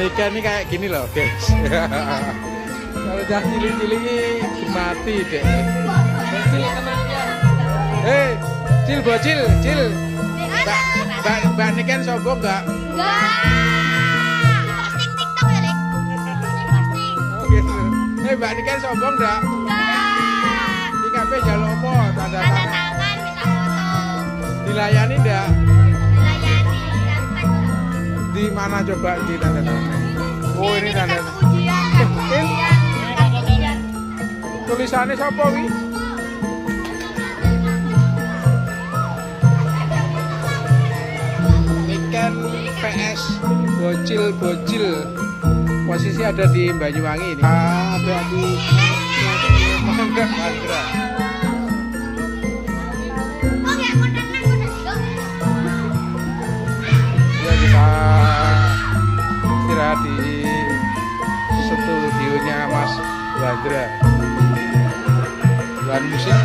Nikah ini kayak gini loh guys. Kalau udah cilik-cilik mati deh. Cil bocil, cil. Mbak Niken sombong nggak? Enggak. Posting TikTok ya, Lek? Posting. Oh gitu. Mbak Niken sombong nggak? Enggak. Di kafe jalur apa? Tanda Tanda tangan. tangan, minta foto. Dilayani nggak? Dilayani, dapat. Di mana coba di tanda tangan? Oh ini tanda tangan. Kartu ujian, kartu ujian, kartu ujian. Tulisannya siapa wi? Niken PS bocil. Posisi ada di Banyuwangi ini. Ada di Mandra. Oh, ya, mau tenang, mau tenang. Ya kita istirahat di studionya Mas Badra. Bukan musik.